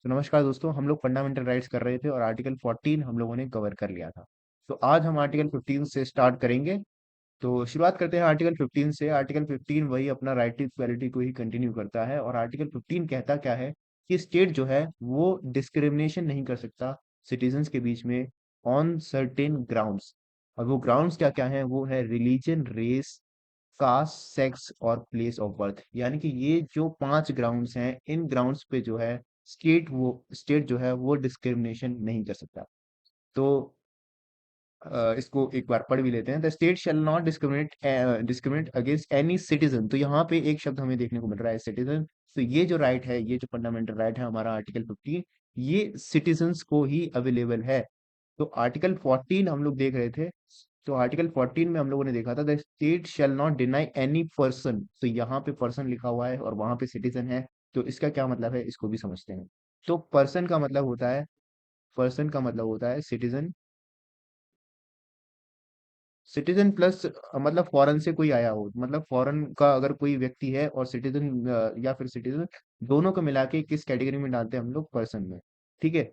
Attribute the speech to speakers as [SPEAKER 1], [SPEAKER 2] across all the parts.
[SPEAKER 1] तो नमस्कार दोस्तों, हम लोग फंडामेंटल राइट्स कर रहे थे और आर्टिकल 14 हम लोगों ने कवर कर लिया था। तो आज हम आर्टिकल 15 से स्टार्ट करेंगे। तो शुरुआत करते हैं आर्टिकल 15 से। आर्टिकल 15 वही अपना राइट टू इक्वालिटी को ही कंटिन्यू करता है और आर्टिकल 15 कहता क्या है कि स्टेट जो है वो डिस्क्रिमिनेशन नहीं कर सकता सिटीजन्स के बीच में ऑन सर्टेन ग्राउंड्स। और वो ग्राउंड्स क्या क्या हैं? वो है रिलीजन, रेस, कास्ट, सेक्स और प्लेस ऑफ बर्थ। यानी कि ये जो 5 ग्राउंड्स हैं, इन ग्राउंड्स पे जो है स्टेट जो है वो डिस्क्रिमिनेशन नहीं कर सकता। तो इसको एक बार पढ़ भी लेते हैं। The state shall not discriminate against any citizen. तो यहाँ पे एक शब्द हमें देखने को मिल रहा है, सिटीजन। तो ये जो राइट है, ये जो फंडामेंटल राइट है हमारा आर्टिकल 15, ये सिटीजन्स को ही अवेलेबल है। तो आर्टिकल 14 हम लोग देख रहे थे। तो आर्टिकल 14 में हम लोगों ने देखा था the state shall not deny any person. तो यहाँ पे पर्सन लिखा हुआ है और वहां पे सिटीजन है। तो इसका क्या मतलब है, इसको भी समझते हैं। तो पर्सन का मतलब होता है सिटीजन। सिटीजन प्लस मतलब फॉरेन से कोई आया हो, मतलब फॉरेन का अगर कोई व्यक्ति है और सिटीजन या फिर सिटीजन, दोनों को मिला के किस कैटेगरी में डालते हैं हम लोग? पर्सन में। ठीक है।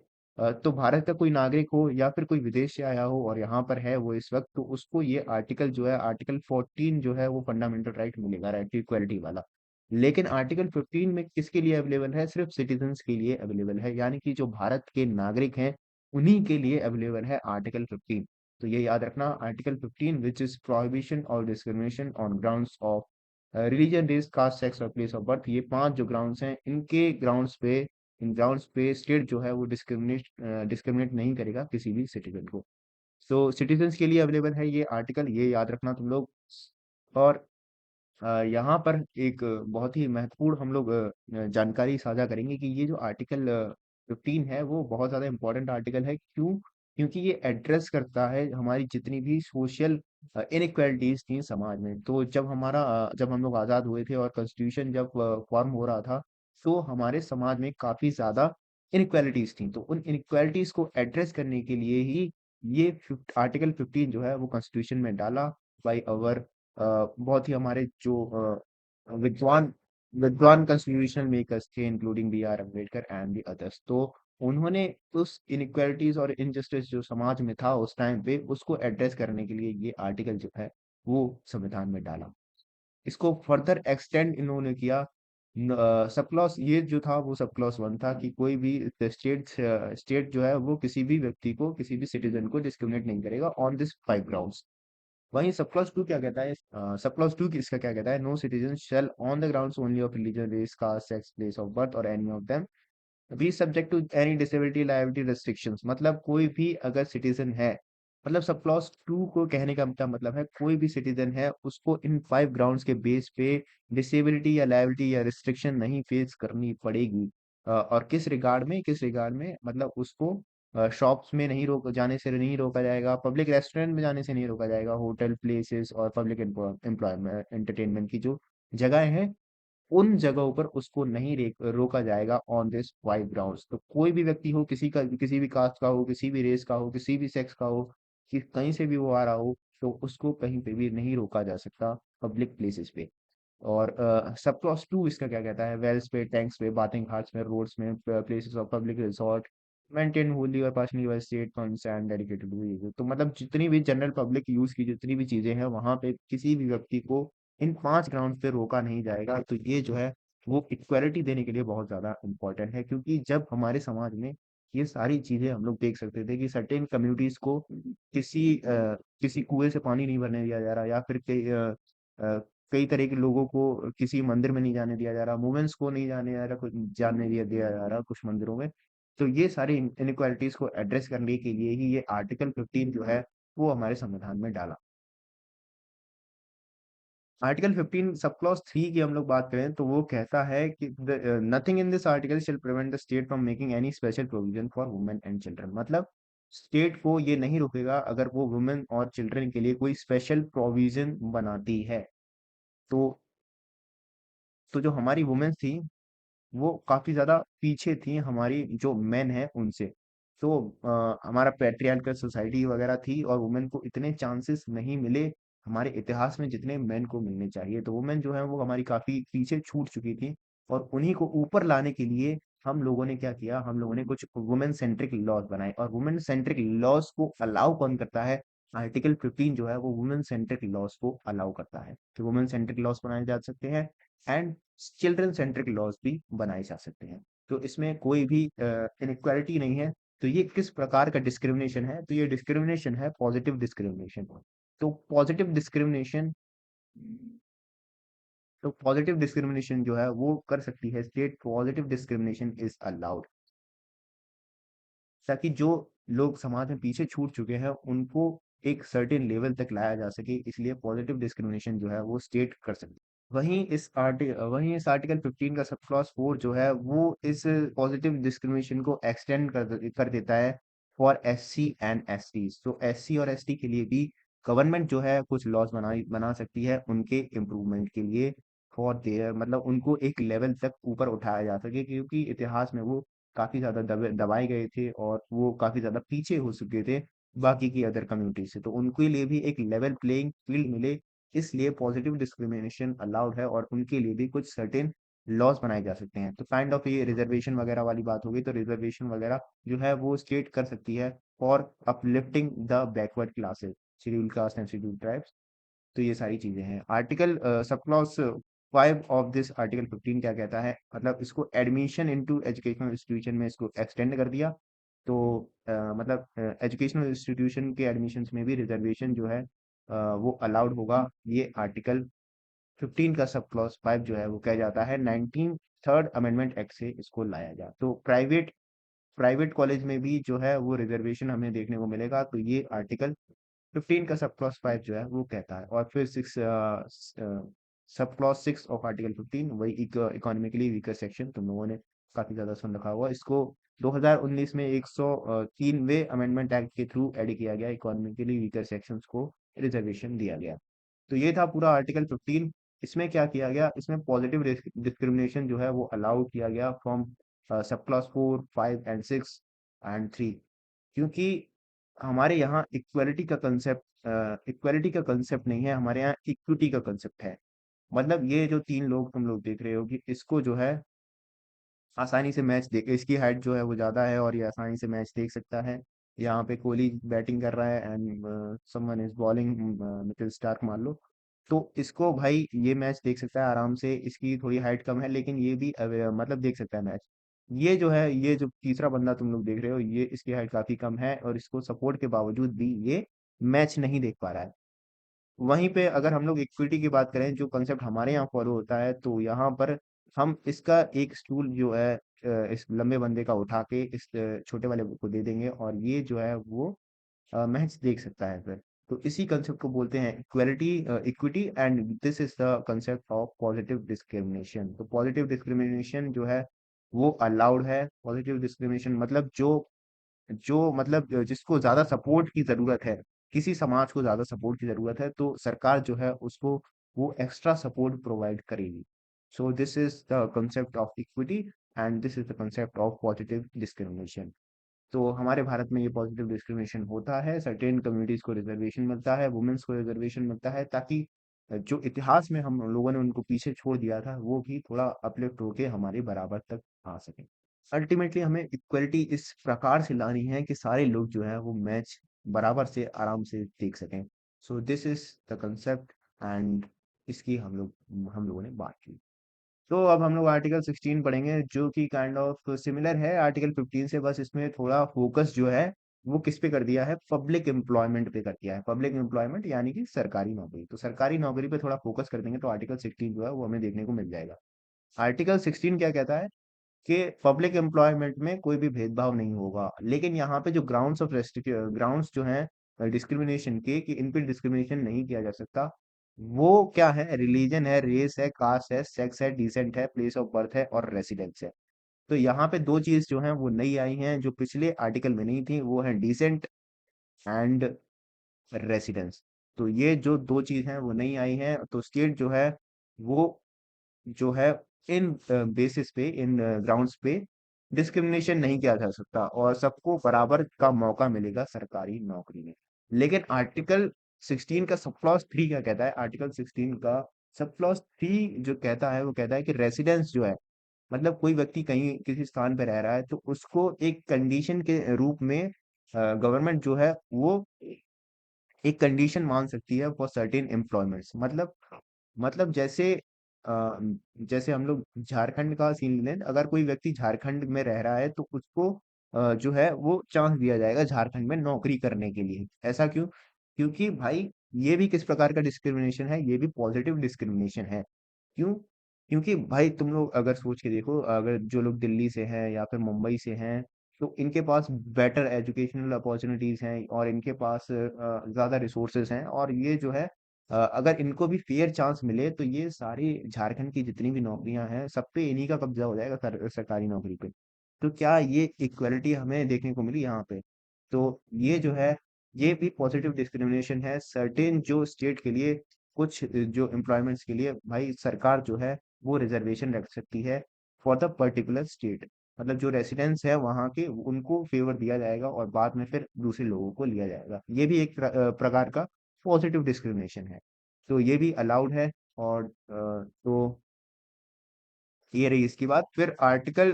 [SPEAKER 1] तो भारत का कोई नागरिक हो या फिर कोई विदेश से आया हो और यहाँ पर है वो इस वक्त, तो उसको ये आर्टिकल जो है, आर्टिकल 14 जो है वो फंडामेंटल राइट मिलेगा, राइट टू इक्वालिटी वाला। लेकिन आर्टिकल 15 में किसके लिए अवेलेबल है? सिर्फ सिटीजन्स के लिए अवेलेबल है, यानी कि जो भारत के नागरिक हैं उन्हीं के लिए अवेलेबल है आर्टिकल 15। तो ये याद रखना, आर्टिकल 15 विच इज प्रोहिबिशन और discrimination on grounds of religion, race, caste, sex और प्लेस ऑफ बर्थ। ये 5 जो ग्राउंड्स हैं, इन ग्राउंड्स पे स्टेट जो है वो डिस्क्रिमिनेट नहीं करेगा किसी भी सिटीजन को। सो सिटीजन्स के लिए अवेलेबल है ये आर्टिकल, ये याद रखना तुम लोग। और यहाँ पर एक बहुत ही महत्वपूर्ण हम लोग जानकारी साझा करेंगे कि ये जो आर्टिकल 15 है वो बहुत ज़्यादा इम्पोर्टेंट आर्टिकल है। क्यों? क्योंकि ये एड्रेस करता है हमारी जितनी भी सोशल इनइक्वालिटीज थी समाज में। तो जब हम लोग आज़ाद हुए थे और कॉन्स्टिट्यूशन जब फॉर्म हो रहा था, तो हमारे समाज में काफ़ी ज़्यादा इनइक्वालिटीज थी। तो उन इनइक्वालिटीज को एड्रेस करने के लिए ही ये आर्टिकल 15 जो है वो कॉन्स्टिट्यूशन में डाला बाई अवर बहुत ही हमारे जो विद्वान विद्वान कॉन्स्टिट्यूशनल मेकर्स थे, including B R Ambedkar and the others. तो उन्होंने उस इनइक्वालिटीज और इनजस्टिस जो समाज में था उस टाइम पे, उसको एड्रेस करने के लिए ये आर्टिकल जो है वो संविधान में डाला। इसको फर्दर एक्सटेंड इन्होंने किया। सब क्लॉज ये जो था वो सब क्लॉज 1 था कि कोई भी स्टेट जो है वो किसी भी व्यक्ति को, किसी भी सिटीजन को डिस्क्रिमिनेट नहीं करेगा ऑन दिस 5 ग्राउंड्स। वहीं सब क्लॉज 2 क्या कहता है? सब क्लॉज 2 इसका क्या कहता है? No citizen shall on the grounds only of religion, race, caste, sex, place of birth और any of them be subject to any disability, liability, restrictions. मतलब कोई भी अगर सिटीजन है, मतलब सब क्लॉज 2 को कहने का क्या मतलब है? कोई भी सिटीजन है उसको इन 5 ग्राउंड्स के बेस पे डिसेबिलिटी या लायबिलिटी या रिस्ट्रिक्शन नहीं फेस करनी पड़ेगी। और किस रिगार्ड में मतलब उसको शॉप्स में नहीं रोक जाने से नहीं रोका जाएगा, पब्लिक रेस्टोरेंट में जाने से नहीं रोका जाएगा, होटल, प्लेसेस और पब्लिक एम्प्लॉयमेंट एंटरटेनमेंट की जो जगह हैं, उन जगहों पर उसको नहीं रोका जाएगा ऑन दिस 5 ग्राउंड्स। तो कोई भी व्यक्ति हो, किसी भी कास्ट का हो, किसी भी रेस का हो, किसी भी सेक्स का हो, कि कहीं से भी वो आ रहा हो, तो उसको कहीं पे भी नहीं रोका जा सकता पब्लिक प्लेसेस पे। और सब क्लॉज 2 इसका क्या कहता है? वेल्स पे, टैंक्स पे, बाथिंग घाट्स में, रोड्स में, places of public resort maintain wholly और partly by state funds and dedicated to use. तो मतलब जितनी भी जनरल पब्लिक यूज की जितनी भी चीजें हैं, वहां पे किसी भी व्यक्ति को इन 5 ग्राउंड पे रोका नहीं जाएगा। तो ये जो है वो इक्वालिटी देने के लिए बहुत ज्यादा इम्पोर्टेंट है। क्योंकि जब हमारे समाज में ये सारी चीजें हम लोग देख सकते थे कि सर्टेन कम्युनिटीज को किसी कुएं से पानी नहीं भरने दिया जा रहा, या फिर अ, कई तरह के लोगों को किसी मंदिर में नहीं जाने दिया जा रहा, वुमेन्स को नहीं जाने दिया जा रहा कुछ मंदिरों में। तो ये सारी इनइक्वालिटीज को एड्रेस करने के लिए ही ये आर्टिकल 15 जो है वो हमारे संविधान में डाला। आर्टिकल 15 सब क्लॉज 3 की हम लोग बात करें तो वो कहता है कि nothing in this article shall prevent the state from making any special provision for women and children. मतलब स्टेट को ये नहीं रोकेगा अगर वो वुमेन और चिल्ड्रन के लिए कोई स्पेशल प्रोविजन बनाती है। तो जो हमारी वुमेन थी वो काफी ज्यादा पीछे थी हमारी जो मेन है उनसे। तो हमारा पैट्रियार्कल सोसाइटी वगैरह थी और वुमेन को इतने चांसेस नहीं मिले हमारे इतिहास में जितने मेन को मिलने चाहिए। तो वुमेन जो है वो हमारी काफी पीछे छूट चुकी थी। और उन्हीं को ऊपर लाने के लिए हम लोगों ने क्या किया, हम लोगों ने कुछ वुमेन सेंट्रिक लॉज बनाए, और वुमेन सेंट्रिक लॉज को अलाउ कौन करता है, आर्टिकल 15 जो है वो वुमेन सेंट्रिक लॉज को अलाउ करता है कि वुमेन सेंट्रिक लॉज बनाए जा सकते हैं, एंड चिल्ड्रन सेंट्रिक लॉज भी बनाए जा सकते हैं। तो इसमें कोई भी इनइक्वालिटी नहीं है। तो ये किस प्रकार का डिस्क्रिमिनेशन है, तो ये डिस्क्रिमिनेशन है पॉजिटिव डिस्क्रिमिनेशन। तो पॉजिटिव डिस्क्रिमिनेशन, तो पॉजिटिव डिस्क्रिमिनेशन जो है वो कर सकती है state, positive discrimination is allowed, ताकि जो लोग समाज में पीछे छूट चुके हैं उनको एक सर्टेन लेवल तक लाया जा सके, इसलिए पॉजिटिव डिस्क्रिमिनेशन जो है वो स्टेट कर सकती है। वहीं इस आर्टिकल 15 का सब क्लॉज 4 जो है वो इस पॉजिटिव डिस्क्रिमिनेशन को एक्सटेंड कर देता है फॉर एससी एंड एसटी। तो एससी और एसटी के लिए भी गवर्नमेंट जो है कुछ लॉज बना सकती है उनके इम्प्रूवमेंट के लिए, फॉर देयर मतलब उनको एक लेवल तक ऊपर उठाया जा सके, क्योंकि इतिहास में वो काफी ज्यादा दबाए गए थे और वो काफी ज्यादा पीछे हो चुके थे बाकी की अदर कम्युनिटी से, तो उनके लिए भी एक लेवल प्लेइंग फील्ड मिले, इसलिए पॉजिटिव डिस्क्रिमिनेशन अलाउड है, और उनके लिए भी कुछ सर्टेन लॉज बनाए जा सकते हैं। तो काइंड ऑफ ये रिजर्वेशन वगैरह वाली बात होगी, तो रिजर्वेशन वगैरह जो है वो स्टेट कर सकती है for uplifting the backward classes, schedule caste and schedule tribes. तो ये सारी चीजें हैं। Article sub clause 5 of this article 15 क्या कहता है, मतलब इसको एडमिशन इनटू एजुकेशनल इंस्टीट्यूशन में इसको एक्सटेंड कर दिया। तो मतलब एजुकेशनल इंस्टीट्यूशन के एडमिशन्स में भी रिजर्वेशन जो है वो अलाउड होगा। ये आर्टिकल 15 का सब क्लॉज 5 जो है वो कह जाता है 19 थर्ड अमेंडमेंट एक्ट से इसको लाया गया। तो प्राइवेट प्राइवेट कॉलेज में भी जो है वो रिजर्वेशन हमें देखने को मिलेगा। तो ये आर्टिकल 15 का सब क्लॉज 5 जो है वो कहता है। और फिर 6 सब क्लॉज 6 ऑफ आर्टिकल 15 वही इकोनॉमिकली वीकर सेक्शन, तुम लोगों ने काफी ज्यादा सुन रखा हुआ इसको। 2019 में 103वें अमेंडमेंट एक्ट के थ्रू ऐड किया गया, इकोनॉमिकली वीकर सेक्शंस को रिजर्वेशन दिया गया। तो ये था पूरा आर्टिकल 15। इसमें क्या किया गया, इसमें पॉजिटिव डिस्क्रिमिनेशन जो है वो अलाउ किया गया from sub clause 4, 5 and 6 and 3, क्योंकि हमारे यहाँ इक्वालिटी का कंसेप्ट नहीं है, हमारे यहाँ इक्विटी का कंसेप्ट है। मतलब ये जो तीन लोग तुम लोग देख रहे हो कि इसको जो है आसानी से मैच देख, इसकी हाइट जो है वो ज्यादा है और ये आसानी से मैच देख सकता है। यहाँ पे कोहली बैटिंग कर रहा है and someone is bowling, Mitchell Starc मान लो। तो इसको भाई ये मैच देख सकता है आराम से, इसकी थोड़ी हाइट कम है लेकिन ये भी मतलब देख सकता है मैच। ये जो तीसरा बंदा तुम लोग देख रहे हो, ये इसकी हाइट काफी कम है और इसको सपोर्ट के बावजूद भी ये मैच नहीं देख पा रहा है। वहीं पे अगर हम लोग इक्विटी की बात करें, जो कंसेप्ट हमारे यहाँ फॉलो होता है, तो यहाँ पर हम इसका एक स्टूल जो है इस लंबे बंदे का उठा के इस छोटे वाले को दे देंगे और ये जो है वो मैच देख सकता है फिर। तो इसी कंसेप्ट को बोलते हैं equity, and this is the concept of positive discrimination. तो पॉजिटिव डिस्क्रिमिनेशन जो है वो अलाउड है। पॉजिटिव डिस्क्रिमिनेशन मतलब जिसको ज्यादा सपोर्ट की जरूरत है, किसी समाज को ज्यादा सपोर्ट की जरूरत है, तो सरकार जो है उसको वो एक्स्ट्रा सपोर्ट प्रोवाइड करेगी। So this is the concept of equity and this is the concept of positive discrimination. तो हमारे भारत में ये पॉजिटिव डिस्क्रिमिनेशन होता है, सर्टेन कम्युनिटीज को रिजर्वेशन मिलता है, वुमेन्स को रिजर्वेशन मिलता है, ताकि जो इतिहास में हम लोगों ने उनको पीछे छोड़ दिया था वो भी थोड़ा अपलिफ्ट होके हमारे बराबर तक आ सके। अल्टीमेटली हमें इक्वलिटी इस प्रकार से लानी है कि सारे लोग जो है वो मैच बराबर से आराम से देख सकें। So this is the concept, and इसकी हम लोगों ने बात की। तो अब हम लोग आर्टिकल 16 पढ़ेंगे, जो कि काइंड ऑफ सिमिलर है आर्टिकल 15 से, बस इसमें थोड़ा फोकस जो है वो किस पे कर दिया है, पब्लिक एम्प्लॉयमेंट पे कर दिया है। पब्लिक एम्प्लॉयमेंट यानी कि सरकारी नौकरी, तो सरकारी नौकरी पे थोड़ा फोकस कर देंगे तो आर्टिकल 16 जो है वो हमें देखने को मिल जाएगा। आर्टिकल 16 क्या कहता है कि पब्लिक एम्प्लॉयमेंट में कोई भी भेदभाव नहीं होगा, लेकिन यहाँ पे जो ग्राउंड्स जो हैं डिस्क्रिमिनेशन के, कि इन पे डिस्क्रिमिनेशन नहीं किया जा सकता, वो क्या है, रिलीजन है, रेस है, कास्ट है, सेक्स है, डिसेंट है, प्लेस ऑफ बर्थ है और रेसिडेंस है। तो यहाँ पे दो चीज जो है वो नई आई हैं जो पिछले आर्टिकल में नहीं थी, वो है डिसेंट एंड रेसिडेंस। तो ये जो दो चीज हैं वो नई आई हैं, तो स्टेट जो है वो जो है इन बेसिस पे, इन ग्राउंड्स पे डिस्क्रिमिनेशन नहीं किया जा सकता और सबको बराबर का मौका मिलेगा सरकारी नौकरी में। लेकिन आर्टिकल 16 का सब क्लॉज 3 क्या कहता है, आर्टिकल 16 का सब क्लॉज 3 जो कहता है वो कहता है कि रेसिडेंस जो है, मतलब कोई व्यक्ति कहीं किसी स्थान पे रह रहा है तो उसको एक कंडीशन के रूप में गवर्नमेंट जो है वो एक कंडीशन मान सकती है फॉर सर्टेन एम्प्लॉयमेंट्स। मतलब जैसे हम लोग झारखंड का सीन लें, अगर कोई व्यक्ति झारखंड में रह रहा है तो उसको जो है वो चांस दिया जाएगा झारखंड में नौकरी करने के लिए। ऐसा क्यों? क्योंकि भाई ये भी किस प्रकार का डिस्क्रिमिनेशन है, ये भी पॉजिटिव डिस्क्रिमिनेशन है। क्यों? क्योंकि भाई तुम लोग अगर सोच के देखो, अगर जो लोग दिल्ली से हैं या फिर मुंबई से हैं तो इनके पास बेटर एजुकेशनल अपॉर्चुनिटीज हैं और इनके पास ज्यादा रिसोर्सेज हैं, और ये जो है अगर इनको भी फेयर चांस मिले तो ये सारी झारखंड की जितनी भी नौकरियां हैं सब पे इन्हीं का कब्जा हो जाएगा, सरकारी नौकरी पे। तो क्या ये इक्वलिटी हमें देखने को मिली यहाँ पे? तो ये जो है ये भी पॉजिटिव डिस्क्रिमिनेशन है सर्टेन जो स्टेट के लिए। कुछ जो एम्प्लॉयमेंट्स के लिए भाई सरकार जो है वो रिजर्वेशन रख सकती है फॉर द पर्टिकुलर स्टेट। मतलब जो रेसिडेंट्स है वहाँ के उनको फेवर दिया जाएगा और बाद में फिर दूसरे लोगों को लिया जाएगा। ये भी एक प्रकार का पॉजिटिव डिस्क्रिमिनेशन है। तो ये भी अलाउड है। और तो ये रही इसकी बात। फिर आर्टिकल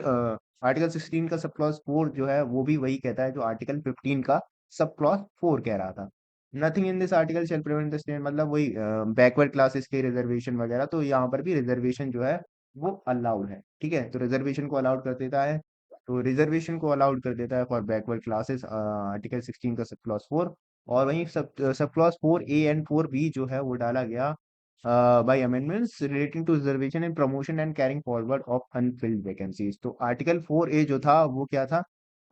[SPEAKER 1] 16 का सब क्लॉज 4 जो है वो भी वही कहता है जो आर्टिकल 15 का सब क्लॉज 4 कह रहा था। Nothing in this article shall prevent the state, मतलब वही बैकवर्ड क्लासेस के रिजर्वेशन वगैरह, तो यहाँ पर भी रिजर्वेशन जो है वो अलाउड है। ठीक है, तो रिजर्वेशन को अलाउड कर देता है। तो रिजर्वेशन को अलाउड कर देता है फॉर बैकवर्ड क्लासेस आर्टिकल 16 का सब क्लॉज 4। और वहीं sub clause 4A and 4B जो है वो डाला गया by amendments relating to reservation and promotion and carrying forward of unfilled vacancies। तो आर्टिकल 4A जो था वो क्या था?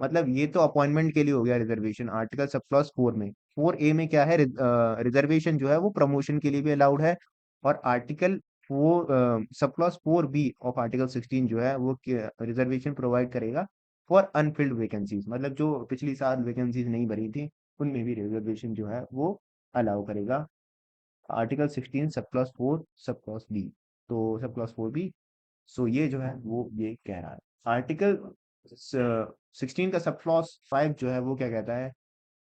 [SPEAKER 1] मतलब ये तो अपॉइंटमेंट के लिए हो गया रिजर्वेशन आर्टिकल सब क्लॉज 4 में। 4A में क्या है? रिजर्वेशन जो है वो प्रमोशन के लिए भी अलाउड है। और article 4 sub clause 4B of article 16 जो है वो रिजर्वेशन प्रोवाइड करेगा फॉर अनफिल्ड वैकेंसीज, मतलब जो पिछली साल वैकेंसीज नहीं भरी थी उनमें भी रिजर्वेशन जो है वो अलाउ करेगा। Article 16 sub clause 4 sub clause B. तो सब क्लॉज 4B, सो ये जो है वो ये कह रहा है। आर्टिकल 16 का सब क्लॉज 5 जो है वो क्या कहता है?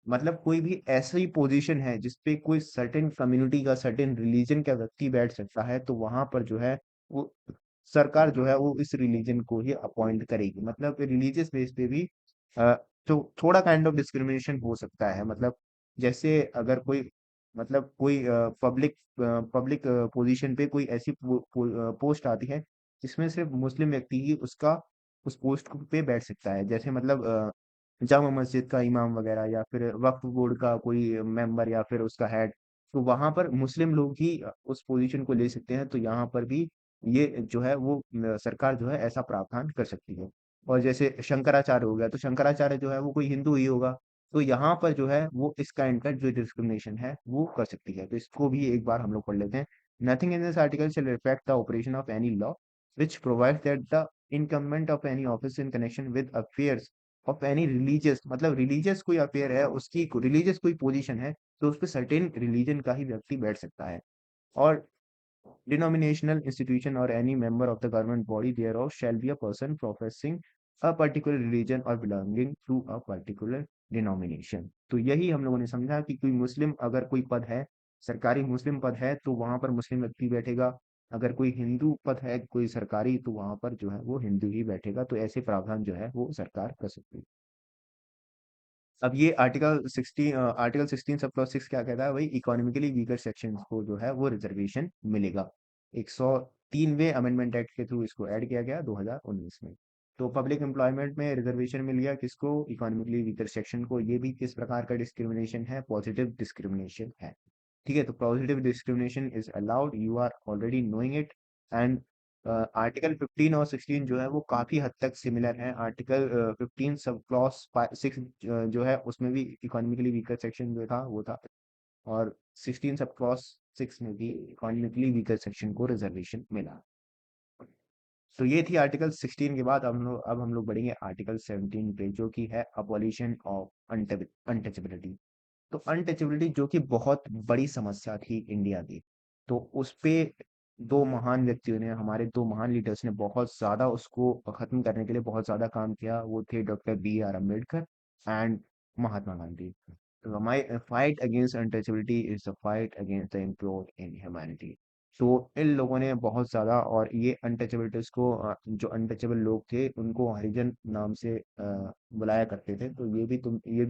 [SPEAKER 1] मतलब कोई भी ऐसी पोजीशन है जिसपे कोई सर्टेन कम्युनिटी का सर्टेन रिलीजन का व्यक्ति बैठ सकता है तो वहां पर जो है वो सरकार जो है वो इस रिलीजन को ही अपॉइंट करेगी। मतलब रिलीजियस बेस पे भी तो थोड़ा काइंड ऑफ डिस्क्रिमिनेशन हो सकता है। मतलब जैसे अगर कोई मतलब कोई पब्लिक पोजीशन पे कोई ऐसी पोस्ट आती है जिसमें सिर्फ मुस्लिम व्यक्ति ही उसका उस पोस्ट पे बैठ सकता है, जैसे मतलब जामा मस्जिद का इमाम वगैरह या फिर वक्फ बोर्ड का कोई मेंबर या फिर उसका हेड। तो वहां पर मुस्लिम लोग ही उस पोजीशन को ले सकते हैं। तो यहाँ पर भी ये जो है वो सरकार जो है ऐसा प्रावधान कर सकती है। और जैसे शंकराचार्य हो गया तो शंकराचार्य जो है वो कोई हिंदू ही होगा। तो यहाँ पर जो है वो इस काइंड का जो डिस्क्रिमिनेशन है वो कर सकती है। तो इसको भी एक बार हम लोग पढ़ लेते हैं। Nothing in this article shall affect the operation of any law which provides that the incumbent of any office in connection with affairs of any religious, मतलब रिलीजियस कोई अफेयर है उसकी रिलीजियस कोई पोजीशन है तो उस पर सर्टेन रिलीजन का ही व्यक्ति बैठ सकता है। और denominational institution or any member of the government body thereof shall be a person professing a particular religion or belonging to a particular denomination। तो यही हम लोगों ने समझा कि कोई मुस्लिम अगर कोई पद है, सरकारी मुस्लिम पद है तो वहां पर मुस्लिम व्यक्ति बैठेगा। अगर कोई हिंदू पद है कोई सरकारी तो वहां पर जो है वो हिंदू ही बैठेगा। तो ऐसे प्रावधान जो है वो सरकार कर सकती है। अब ये आर्टिकल 16 सब क्लॉज 6 क्या कहता है? वही इकोनॉमिकली वीकर सेक्शंस को जो है वो रिजर्वेशन मिलेगा। 103वें अमेंडमेंट एक्ट के थ्रू इसको ऐड किया गया 2019 में। तो पब्लिक एम्प्लॉयमेंट में रिजर्वेशन मिल गया किसको? इकोनॉमिकली वीकर सेक्शन को। ये भी किस प्रकार का डिस्क्रिमिनेशन है? पॉजिटिव डिस्क्रिमिनेशन है। ठीक है, तो positive discrimination is allowed, you are already knowing it. And article 15 और 16 जो है वो काफी हद तक सिमिलर है। आर्टिकल 15 सब क्लॉज 6 जो है उसमें भी इकोनॉमिकली वीकर सेक्शन जो था वो था। और 16 सब क्लॉज 6 में भी इकोनॉमिकली वीकर सेक्शन को रिजर्वेशन मिला। तो ये थी आर्टिकल 16 के बाद अब हम लोग बढ़ेंगे आर्टिकल 17 पे जो कि है अबॉलिशन ऑफ अनटचेबिलिटी। तो अनटचेबिलिटी जो कि बहुत बड़ी समस्या थी इंडिया की, तो उस पे दो महान व्यक्तियों ने, हमारे दो महान लीडर्स ने बहुत ज्यादा उसको खत्म करने के लिए बहुत ज्यादा काम किया। वो थे doctor B.R. Ambedkar and Mahatma Gandhi. तो हमारी fight against untouchability is the fight against the impure in humanity. तो इन लोगों ने बहुत ज़्यादा, और ये अनटचेबिलिटीज को जो अनटचेबल लोग थे उनको हरिजन नाम से बुलाया करते थे। तो ये भी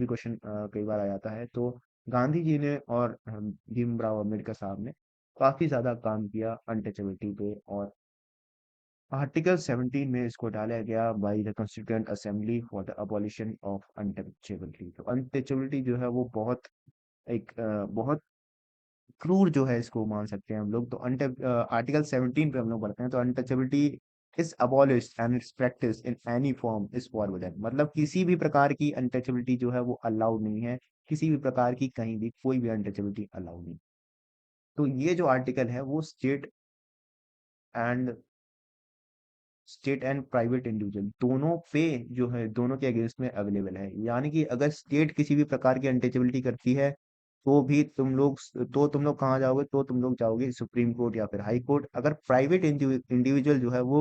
[SPEAKER 1] क्वेश्चन कई बार आ जाता है। तो गांधी जी ने और भीमराव अम्बेडकर साहब ने काफी ज्यादा काम किया अनटचेबिलिटी पे, और आर्टिकल 17 में इसको डाला गया by the constituent assembly for the abolition of untouchability. तो अनटचेबिलिटी जो है वो बहुत बहुत क्रूर जो है, इसको मान सकते हैं हम लोग। तो आर्टिकल 17 पे हम लोग पढ़ते हैं, तो untouchability is abolished and it's practice in any form is forbidden. मतलब किसी भी प्रकार की अनटचेबिलिटी जो है वो अलाउड नहीं है, किसी भी प्रकार की कहीं भी कोई भी अनटचेबिलिटी अलाउड नहीं। तो ये जो आर्टिकल है वो and state and private individual दोनों पे जो है, दोनों के अगेंस्ट में अवेलेबल है। यानी कि अगर स्टेट किसी भी प्रकार की अनटचेबिलिटी करती है तो भी तुम लोग कहाँ जाओगे? तो तुम लोग जाओगे सुप्रीम कोर्ट या फिर हाई कोर्ट। अगर प्राइवेट इंडिविजुअल जो है वो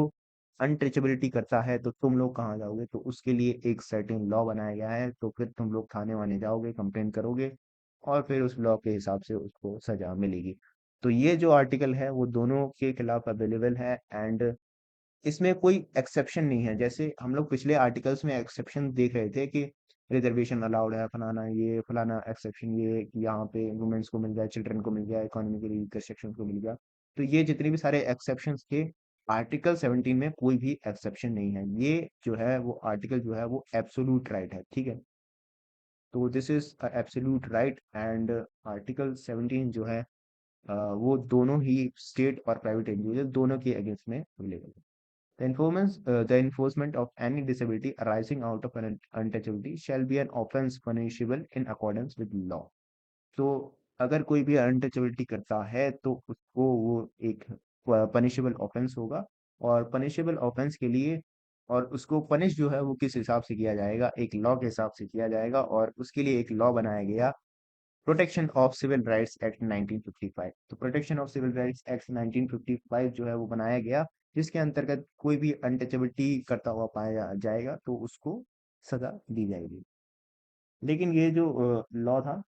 [SPEAKER 1] अनटचेबिलिटी करता है तो तुम लोग कहाँ जाओगे? तो उसके लिए एक सर्टेन लॉ बनाया गया है। तो फिर तुम लोग थाने वाने जाओगे, कंप्लेन करोगे, और फिर उस लॉ के हिसाब से उसको सजा मिलेगी। तो ये जो आर्टिकल है वो दोनों के खिलाफ अवेलेबल है, एंड इसमें कोई एक्सेप्शन नहीं है। जैसे हम लोग पिछले आर्टिकल्स में एक्सेप्शन देख रहे थे कि रिजर्वेशन अलाउड है, फलाना ये फलाना एक्सेप्शन, ये कि यहाँ पे वुमेन्स को मिल जाए, चिल्ड्रन को मिल जाए, इकोनॉमिकली वीकर सेक्शन को मिल गया। तो ये जितने भी सारे एक्सेप्शंस थे, आर्टिकल 17 में कोई भी एक्सेप्शन नहीं है। ये जो है वो आर्टिकल जो है वो एब्सोल्यूट राइट है, ठीक है। तो this is absolute right, and article 17 जो है वो दोनों ही स्टेट और प्राइवेट इंडिविजुअल दोनों के अगेंस्ट में अवेलेबल है। The enforcement of any disability arising out of an untouchability shall be an offense punishable in accordance with law. तो अगर कोई भी अनटचेबिलिटी करता है तो उसको वो एक पनिशेबल ऑफेंस होगा, और पनिशेबल ऑफेंस के लिए, और उसको पनिश जो है वो किस हिसाब से किया जाएगा? एक लॉ के हिसाब से किया जाएगा, और उसके लिए एक लॉ बनाया गया, protection of civil rights act 1955। तो protection of civil rights act 1955 जो है वो बनाया गया, जिसके अंतर्गत कोई भी अनटचेबिलिटी करता हुआ पाया जाएगा तो उसको सजा दी जाएगी। लेकिन ये जो लॉ था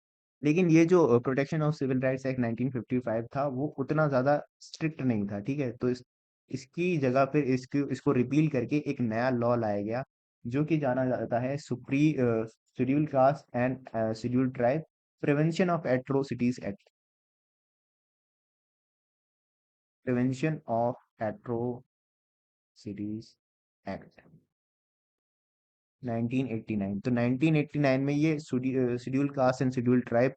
[SPEAKER 1] लेकिन ये जो protection of civil rights act 1955 था वो उतना ज्यादा स्ट्रिक्ट नहीं था, ठीक है। तो इसकी जगह पे इसको इसको रिपील करके एक नया लॉ लाया गया, जो कि जाना जाता है schedule caste and schedule tribe prevention of atrocities act. Prevention of atrocities act 1989। तो 1989 में ये schedule caste and schedule tribe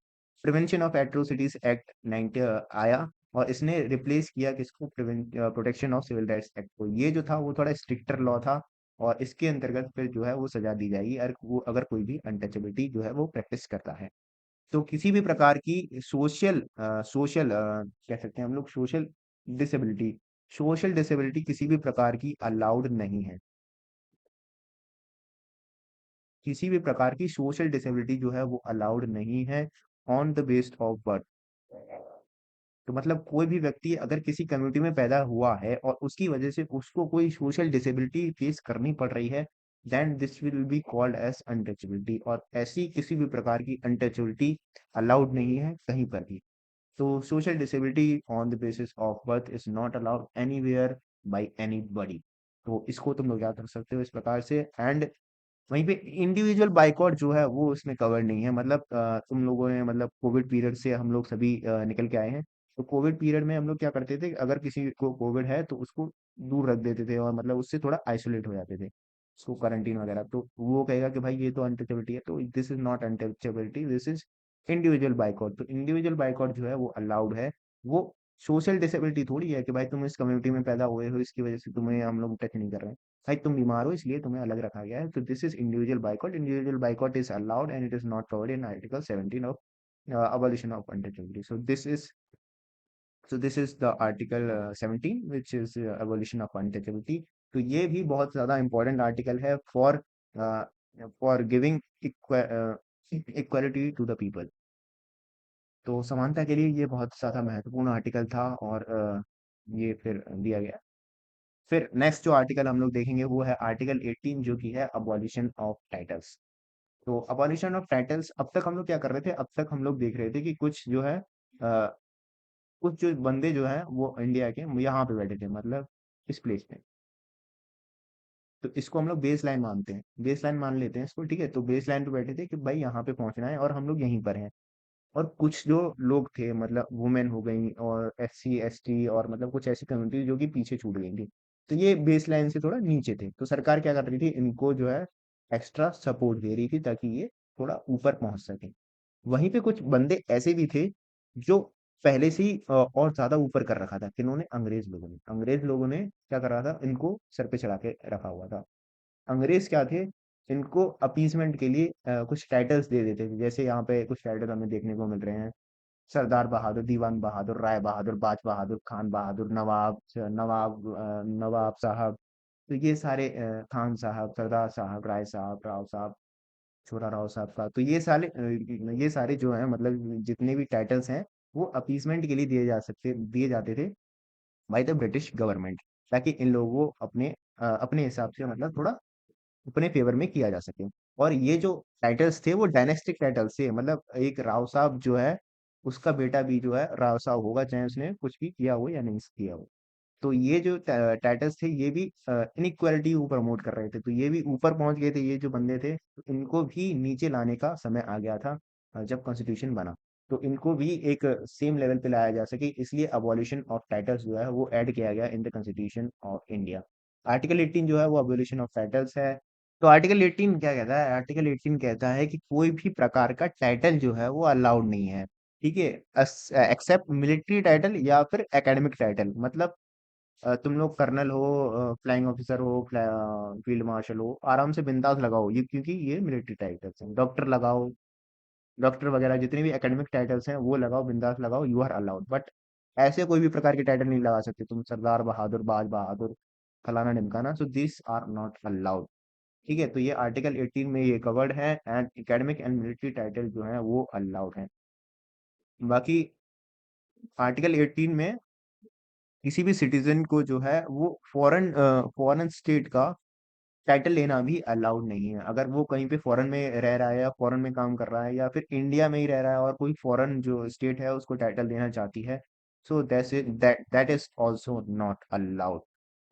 [SPEAKER 1] prevention of atrocities act 90 आया, और इसने रिप्लेस किया किसको? Protection of civil rights act को। ये जो था वो थोड़ा स्ट्रिक्टर लॉ था, और इसके अंतर्गत फिर जो है वो सजा दी जाएगी अगर कोई भी अनटचेबिलिटी जो है वो प्रैक्टिस करता है। तो किसी भी प्रकार की सोशल कह सकते हैं हम लोग डिसेबिलिटी सोशल डिसेबिलिटी किसी भी प्रकार की अलाउड नहीं है। किसी भी प्रकार की सोशल डिसेबिलिटी जो है वो अलाउड नहीं है on the based of birth. तो मतलब कोई भी व्यक्ति अगर किसी कम्युनिटी में पैदा हुआ है और उसकी वजह से उसको कोई सोशल डिसेबिलिटी फेस करनी पड़ रही है, then this will be called as untouchability, और ऐसी किसी भी प्रकार की अनटचेबिलिटी अलाउड नहीं है कहीं पर भी। तो social disability on the basis of birth is not allowed anywhere by anybody. तो इसको तुम लोग याद रख सकते हो इस प्रकार से। एंड वहीं पे इंडिविजुअल बाइकआउट जो है वो इसमें कवर नहीं है। मतलब तुम लोगों ने, मतलब कोविड पीरियड से हम लोग सभी निकल के आए हैं। तो कोविड पीरियड में हम लोग क्या करते थे, अगर किसी को कोविड है तो उसको दूर रख देते थे, और मतलब उससे थोड़ा आइसोलेट हो जाते थे, उसको क्वारंटीन वगैरह। तो वो कहेगा कि भाई ये तो अनटचेबिलिटी है, तो this is not untouchability, this is individual boycott. तो इंडिविजुअल बाइकआउट जो है वो अलाउड है। वो सोशल डिसेबिलिटी थोड़ी है कि भाई तुम इस कम्युनिटी में पैदा हुए हो, इसकी वजह से तुम्हें हम लोग टच नहीं कर रहे हैं। भाई तुम बीमार हो इसलिए तुम्हें अलग रखा गया है। तो this is individual boycott. Individual boycott is allowed and it is not covered in article 17 of abolition of untouchability. So this is the article 17 which is abolition of untouchability. तो ये भी बहुत ज्यादा इंपॉर्टेंट आर्टिकल है for giving equality to the people. तो समानता के लिए ये बहुत ज्यादा महत्वपूर्ण आर्टिकल था, और ये फिर दिया गया। फिर नेक्स्ट जो आर्टिकल हम लोग देखेंगे वो है आर्टिकल 18, जो कि है अबॉलिशन ऑफ टाइटल्स। तो अबॉलिशन ऑफ टाइटल्स, अब तक हम लोग क्या कर रहे थे? अब तक हम लोग देख रहे थे कि कुछ जो है कुछ जो बंदे जो है वो इंडिया के यहाँ पे बैठे थे, मतलब इस प्लेस पे। तो इसको हम लोग बेस लाइन मानते हैं, बेस लाइन मान लेते हैं इसको, ठीक है। तो बेस लाइन पे बैठे थे कि भाई यहाँ पे पहुंचना है और हम लोग यहीं पर हैं। और कुछ जो लोग थे, मतलब वुमेन हो गई और SC ST और मतलब कुछ ऐसी कम्युनिटी जो कि पीछे छूट गई थी, तो ये बेस लाइन से थोड़ा नीचे थे। तो सरकार क्या कर रही थी, इनको जो है एक्स्ट्रा सपोर्ट दे रही थी ताकि ये थोड़ा ऊपर पहुंच सके। वहीं पे कुछ बंदे ऐसे भी थे जो पहले से ही और ज्यादा ऊपर कर रखा था। किन्होंने, अंग्रेज लोगों ने क्या कर रहा था, इनको सर पे चढ़ा के रखा हुआ था। अंग्रेज क्या थे, इनको अपीसमेंट के लिए कुछ टाइटल्स दे देते थे। जैसे यहाँ पे कुछ टाइटल हमें देखने को मिल रहे हैं, सरदार बहादुर, दीवान बहादुर, राय बहादुर, बाज बहादुर, खान बहादुर, नवाब साहब। तो ये सारे खान साहब, सरदार साहब, राय साहब, राव साहब, छोटा राव साहब का, तो ये सारे जो हैं, मतलब जितने भी टाइटल्स हैं, वो अपीसमेंट के लिए दिए जाते थे बाय द ब्रिटिश गवर्नमेंट, ताकि इन लोगों को अपने हिसाब से, मतलब थोड़ा अपने फेवर में किया जा सके। और ये जो टाइटल्स थे वो डायनेस्टिक टाइटल्स थे, मतलब एक राव साहब जो है, उसका बेटा भी जो है राव साहब होगा, चाहे उसने कुछ भी किया हो या नहीं किया हो। तो ये जो टाइटल्स थे, ये भी इनइक्वालिटी को प्रमोट कर रहे थे। तो ये भी ऊपर पहुंच गए थे, ये जो बंदे थे, तो इनको भी नीचे लाने का समय आ गया था जब कॉन्स्टिट्यूशन बना। तो इनको भी एक सेम लेवल पे लाया जा सके, इसलिए अबॉलिशन ऑफ टाइटल्स जो है वो ऐड किया गया in the constitution of India. Article 18 जो है वो अबॉलिशन ऑफ टाइटल्स है। तो आर्टिकल 18 क्या कहता है, आर्टिकल 18 कहता है कि कोई भी प्रकार का टाइटल जो है वो अलाउड नहीं है, ठीक है, एक्सेप्ट मिलिट्री टाइटल या फिर एकेडमिक टाइटल। मतलब तुम लोग कर्नल हो, फ्लाइंग ऑफिसर हो, फील्ड मार्शल हो, आराम से बिंदास लगाओ ये, क्योंकि ये मिलिट्री टाइटल्स हैं। डॉक्टर लगाओ, डॉक्टर वगैरह जितने भी एकेडमिक टाइटल्स हैं वो लगाओ, बिंदास लगाओ, यू आर अलाउड। बट ऐसे कोई भी प्रकार के टाइटल नहीं लगा सकते तुम, सरदार बहादुर, बाज बहादुर, फलाना ढिमकाना, so this are not allowed. ठीक है, तो ये आर्टिकल 18 में ये कवर्ड है, and academic and military title जो है वो अलाउड है। बाकी आर्टिकल 18 में किसी भी सिटीजन को जो है वो फॉरेन स्टेट का टाइटल लेना भी अलाउड नहीं है। अगर वो कहीं पे फॉरेन में रह रहा है या फॉरेन में काम कर रहा है या फिर इंडिया में ही रह रहा है और कोई फॉरेन जो स्टेट है उसको टाइटल देना चाहती है, so that is also not allowed.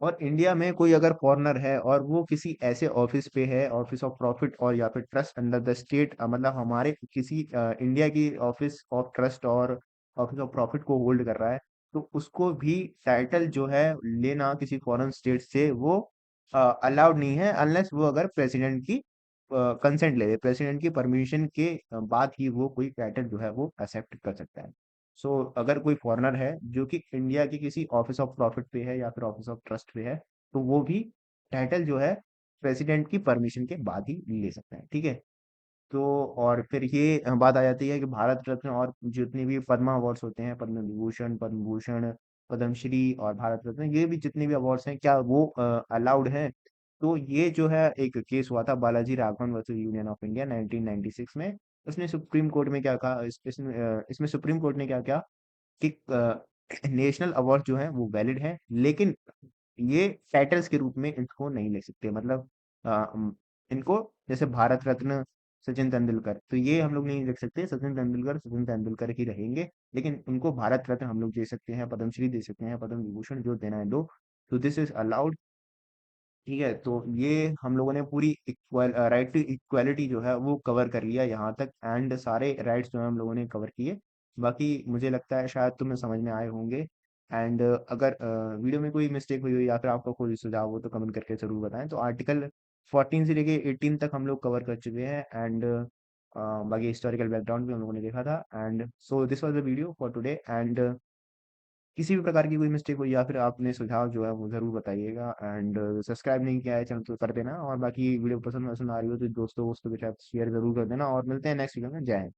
[SPEAKER 1] और इंडिया में कोई अगर फॉरेनर है और वो किसी ऐसे ऑफिस पे है, ऑफिस ऑफ प्रॉफिट और या फिर ट्रस्ट अंडर द स्टेट, मतलब हमारे किसी इंडिया की ऑफिस ऑफ ट्रस्ट और ऑफिस ऑफ प्रॉफिट को होल्ड कर रहा है, तो उसको भी टाइटल जो है लेना किसी फॉरेन स्टेट से वो अलाउड नहीं है, अनलेस वो अगर प्रेसिडेंट की कंसेंट ले ले, प्रेसिडेंट की परमिशन के बाद ही वो कोई टाइटल जो है वो एक्सेप्ट कर सकता है। सो अगर कोई फॉरेनर है जो कि इंडिया की किसी ऑफिस ऑफ प्रॉफिट पे है या फिर ऑफिस ऑफ ट्रस्ट पे है, तो वो भी टाइटल जो है प्रेसिडेंट की परमिशन के बाद ही ले सकता है, ठीक है। तो और फिर ये बात आ जाती है कि भारत रत्न और जितने भी पद्मा अवार्ड्स होते हैं, पद्म विभूषण, पद्म भूषण, पद्मश्री और भारत रत्न, ये भी जितने भी अवार्ड्स हैं, क्या वो अलाउड हैं? तो ये जो है एक केस हुआ था Balaji Raghavan versus union of India 1996 में। उसने सुप्रीम कोर्ट में क्या कहा, इसमें सुप्रीम कोर्ट ने क्या किया कि नेशनल अवार्ड जो है वो वैलिड है, लेकिन ये टाइटल्स के रूप में इनको नहीं ले सकते। मतलब इनको, जैसे भारत रत्न सचिन तेंदुलकर, तो ये हम लोग नहीं लिख सकते, सचिन तेंदुलकर ही रहेंगे। लेकिन उनको भारत रत्न हम लोग दे सकते हैं, पद्मश्री दे सकते हैं, पद्म विभूषण जो देना है दो। तो दिस इज अलाउड, ठीक है। तो ये हम लोगों ने पूरी इक्वल राइट टू इक्वालिटी जो है वो कवर कर लिया यहाँ तक, एंड सारे राइट्स जो है हम लोगों ने कवर किए। बाकी मुझे लगता है शायद तुम्हें समझ में आए होंगे। एंड अगर वीडियो में कोई मिस्टेक हुई हो या फिर आपका कोई सुझाव हो तो कमेंट करके जरूर बताएं। तो आर्टिकल 14 से लेके 18 तक हम लोग कवर कर चुके हैं, एंड बाकी हिस्टोरिकल बैकग्राउंड भी हम लोगों ने देखा था। And so this was the video for today, and किसी भी प्रकार की कोई मिस्टेक हुई या फिर आपने सुझाव जो है वो ज़रूर बताइएगा। एंड सब्सक्राइब नहीं किया है चैनल तो कर देना, और बाकी वीडियो पसंद आ रही हो तो दोस्तों के साथ शेयर ज़रूर कर देना, और मिलते हैं नेक्स्ट वीडियो में। जय हिंद।